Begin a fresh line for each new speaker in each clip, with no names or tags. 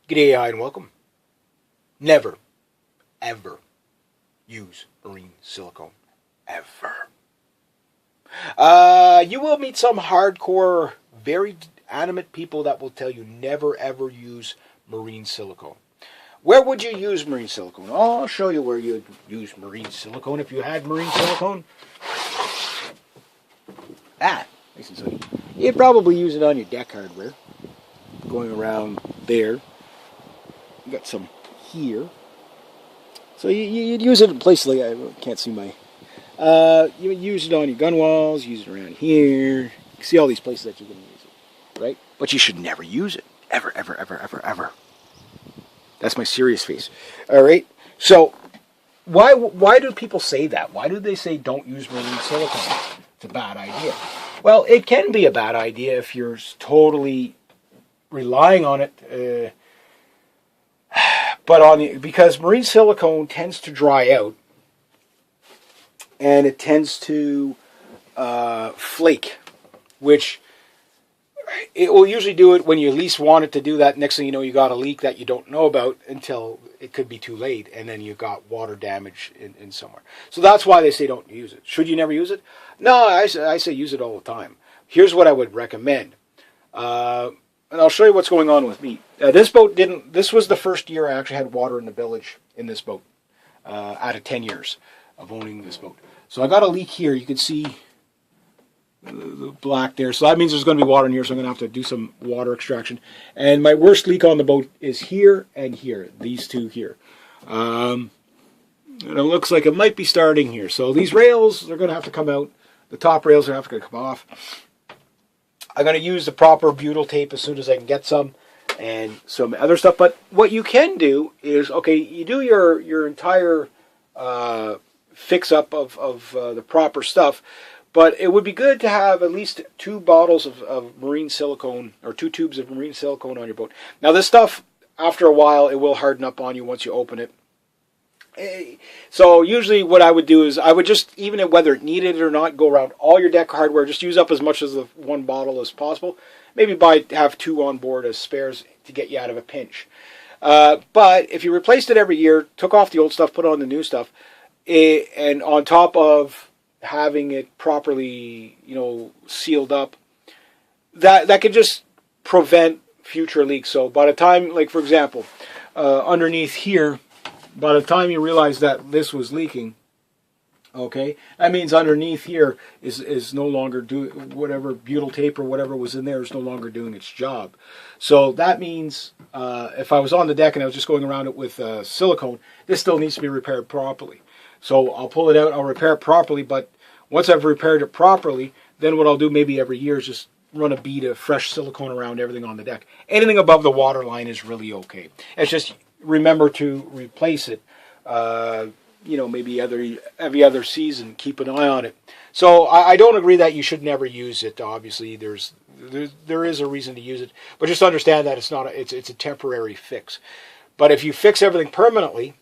G'day, hi, and welcome. Never, ever use marine silicone. Ever. You will meet some hardcore, very animate people that will tell you never, ever use marine silicone. Where would you use marine silicone? Oh, I'll show you where you'd use marine silicone if you had marine silicone. Nice and sunny. You'd probably use it on your deck hardware. Going around there. You got some here. So you'd use it in places like, I can't see my, you would use it on your gun walls, use it around here. You can see all these places that you're going to use it, right? But you should never use it. Ever, ever, ever, ever, ever. That's my serious face. All right? So, why do people say that? Why do they say don't use marine silicone? It's a bad idea. Well, it can be a bad idea if you're totally relying on it, because marine silicone tends to dry out, and it tends to flake, which it will usually do it when you least want it to do that. Next thing you know, you got a leak that you don't know about until it could be too late, and then you got water damage in somewhere. So that's why they say don't use it. Should you never use it? No, I say use it all the time. Here's what I would recommend. And I'll show you what's going on with me. This boat didn't. This was the first year I actually had water in the village in this boat, out of 10 years of owning this boat. So I got a leak here. You can see the black there. So that means there's going to be water in here. So I'm going to have to do some water extraction. And my worst leak on the boat is here and here. These two here. And it looks like it might be starting here. So these rails, they're going to have to come out. The top rails are going to have to come off. I'm going to use the proper butyl tape as soon as I can get some, and some other stuff. But what you can do is, okay, you do your entire fix-up of the proper stuff, but it would be good to have at least 2 bottles of marine silicone, or 2 tubes of marine silicone on your boat. Now this stuff, after a while, it will harden up on you once you open it. So usually what I would do is I would just, even whether it needed it or not, go around all your deck hardware, just use up as much of the 1 bottle as possible. Maybe have 2 on board as spares to get you out of a pinch. But if you replaced it every year, took off the old stuff, put on the new stuff, and on top of having it properly, sealed up, that could just prevent future leaks. So by the time, like for example, underneath here, by the time you realize that this was leaking, okay, that means underneath here is no longer doing, whatever butyl tape or whatever was in there is no longer doing its job. So that means if I was on the deck and I was just going around it with silicone, this still needs to be repaired properly. So I'll pull it out, I'll repair it properly, but once I've repaired it properly, then what I'll do maybe every year is just run a bead of fresh silicone around everything on the deck. Anything above the water line is really okay. It's just remember to replace it, maybe every other season. Keep an eye on it. So I don't agree that you should never use it. Obviously, there is a reason to use it, but just understand that it's a temporary fix. But if you fix everything permanently,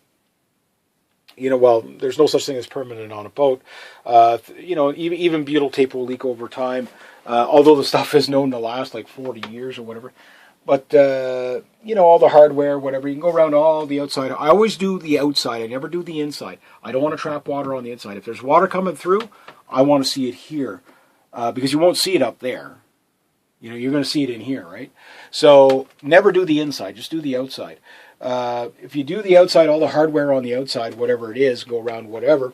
there's no such thing as permanent on a boat. Even butyl tape will leak over time, although the stuff is known to last like 40 years or whatever. But, all the hardware, whatever, you can go around all the outside. I always do the outside. I never do the inside. I don't want to trap water on the inside. If there's water coming through, I want to see it here, because you won't see it up there. You're going to see it in here, right? So never do the inside. Just do the outside. If you do the outside, all the hardware on the outside, whatever it is, go around whatever,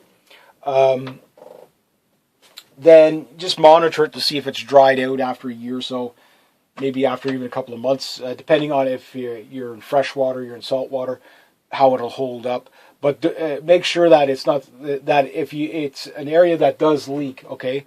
then just monitor it to see if it's dried out after a year or so. Maybe after even a couple of months, depending on if you're in fresh water, you're in salt water, how it'll hold up. But make sure that it's not that it's an area that does leak, okay,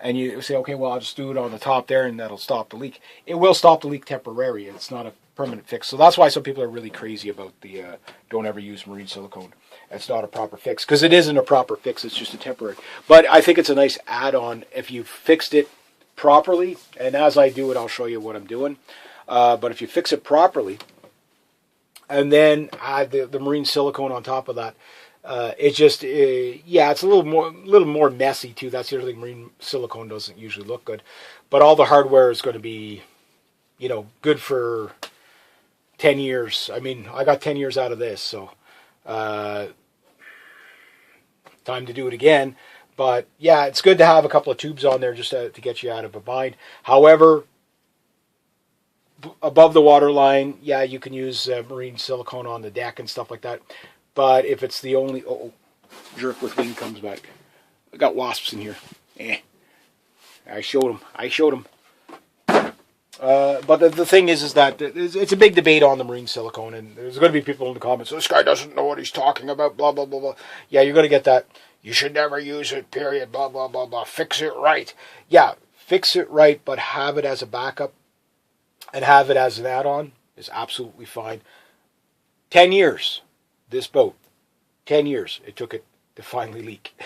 and you say, okay, well, I'll just do it on the top there, and that'll stop the leak. It will stop the leak temporarily. It's not a permanent fix. So that's why some people are really crazy about the don't ever use marine silicone. It's not a proper fix, because it isn't a proper fix. It's just a temporary. But I think it's a nice add-on if you fixed it properly, and as I do it, I'll show you what I'm doing. But if you fix it properly, and then add the marine silicone on top of that, it's a little more messy too. That's the other thing. Marine silicone doesn't usually look good, but all the hardware is going to be, good for 10 years. I mean, I got 10 years out of this, so time to do it again. But yeah, it's good to have a couple of tubes on there just to get you out of a bind. However, above the water line, yeah, you can use marine silicone on the deck and stuff like that. But if it's the only... Oh, jerk with wing comes back. I got wasps in here. I showed them. But the thing is that it's a big debate on the marine silicone, and there's going to be people in the comments, this guy doesn't know what he's talking about, blah, blah, blah, blah. Yeah, you're going to get that. You should never use it, period, blah, blah, blah, blah. Fix it right. Yeah, fix it right, but have it as a backup and have it as an add-on is absolutely fine. 10 years, this boat. 10 years it took it to finally leak.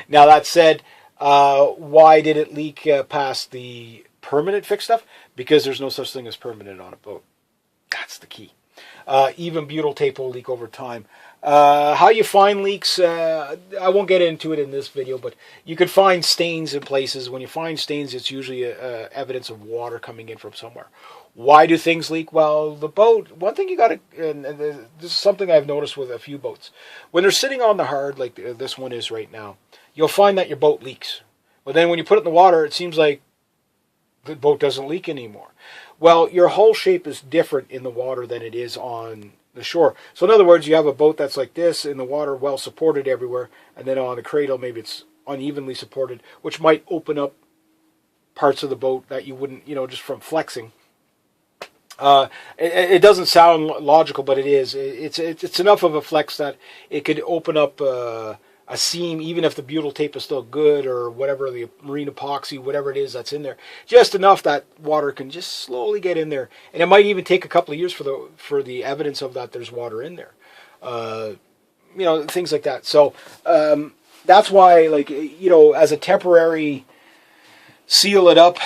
Now, that said, why did it leak past the permanent fix stuff? Because there's no such thing as permanent on a boat. That's the key. Even butyl tape will leak over time. How you find leaks, I won't get into it in this video, but you can find stains in places. When you find stains, it's usually evidence of water coming in from somewhere. Why do things leak? Well, the boat, one thing you got to, and this is something I've noticed with a few boats, when they're sitting on the hard, like this one is right now, you'll find that your boat leaks. But then when you put it in the water, it seems like the boat doesn't leak anymore. Well, your hull shape is different in the water than it is on the shore. So in other words, you have a boat that's like this in the water, well supported everywhere, and then on the cradle, maybe it's unevenly supported, which might open up parts of the boat that you wouldn't, just from flexing. It doesn't sound logical, but it is. It's enough of a flex that it could open up a seam, even if the butyl tape is still good or whatever, the marine epoxy, whatever it is that's in there, just enough that water can just slowly get in there, and it might even take a couple of years for the evidence of that there's water in there, things like that. So that's why, as a temporary seal it up,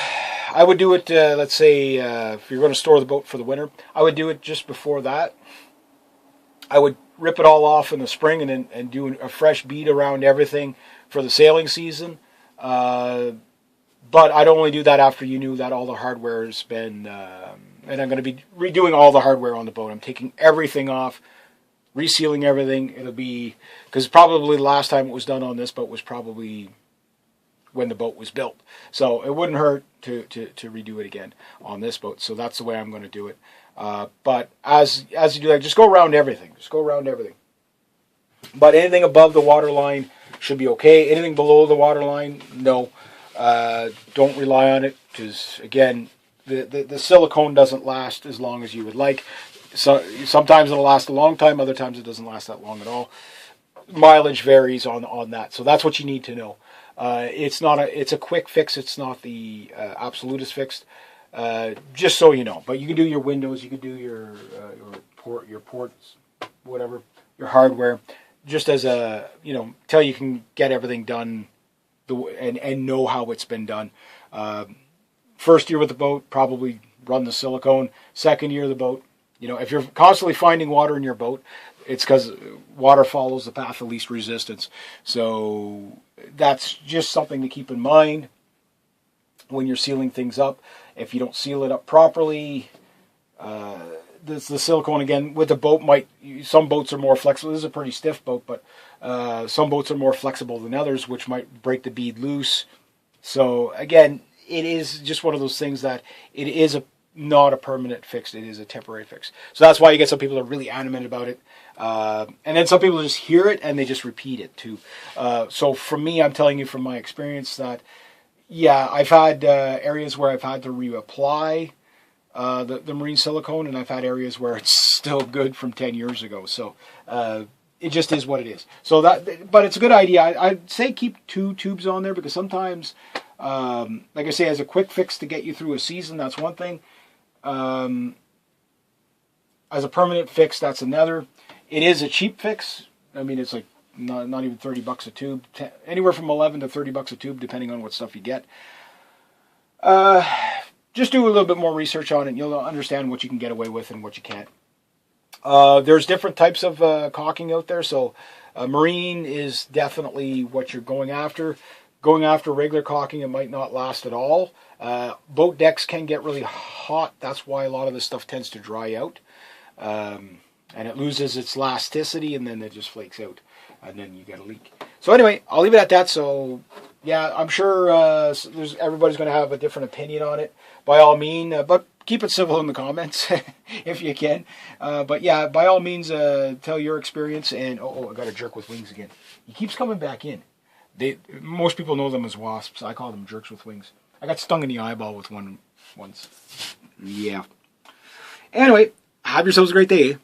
I would do it. Let's say if you're going to store the boat for the winter, I would do it just before that. I would rip it all off in the spring and do a fresh bead around everything for the sailing season. But I'd only do that after you knew that all the hardware has been, and I'm going to be redoing all the hardware on the boat. I'm taking everything off, resealing everything. It'll be, because probably the last time it was done on this boat was probably when the boat was built. So it wouldn't hurt to redo it again on this boat. So that's the way I'm going to do it. But as you do that, just go around everything. Just go around everything. But anything above the water line should be okay. Anything below the water line, no. Don't rely on it, because again, the silicone doesn't last as long as you would like. So sometimes it'll last a long time. Other times it doesn't last that long at all. Mileage varies on that. So that's what you need to know. It's a quick fix. It's not the absolutist fix. Just so you know. But you can do your windows, you can do your ports, whatever, your hardware, just as a, till you can get everything done and know how it's been done. First year with the boat, probably run the silicone. Second year of the boat, if you're constantly finding water in your boat, it's because water follows the path of least resistance. So that's just something to keep in mind when you're sealing things up. If you don't seal it up properly, the silicone, again, with the boat, some boats are more flexible. This is a pretty stiff boat, but some boats are more flexible than others, which might break the bead loose. So again, it is just one of those things that it is not a permanent fix. It is a temporary fix. So that's why you get some people that are really animated about it. And then some people just hear it and they just repeat it too. So for me, I'm telling you from my experience that, yeah, I've had areas where I've had to reapply the marine silicone, and I've had areas where it's still good from 10 years ago. So it just is what it is. So but it's a good idea. I'd say keep 2 tubes on there, because sometimes, like I say, as a quick fix to get you through a season, that's one thing. As a permanent fix, that's another. It is a cheap fix. I mean, it's like not even $30 a tube. Anywhere from $11 to $30 a tube, depending on what stuff you get. Just do a little bit more research on it, and you'll understand what you can get away with and what you can't. There's different types of caulking out there. So marine is definitely what you're going after. Going after regular caulking, it might not last at all. Boat decks can get really hot. That's why a lot of this stuff tends to dry out. And it loses its elasticity, and then it just flakes out. And then you get a leak. So anyway, I'll leave it at that. So yeah, I'm sure everybody's going to have a different opinion on it. By all means, but keep it civil in the comments if you can. But yeah, by all means, tell your experience. And I got a jerk with wings again. He keeps coming back in. Most people know them as wasps. I call them jerks with wings. I got stung in the eyeball with one once. Yeah. Anyway, have yourselves a great day.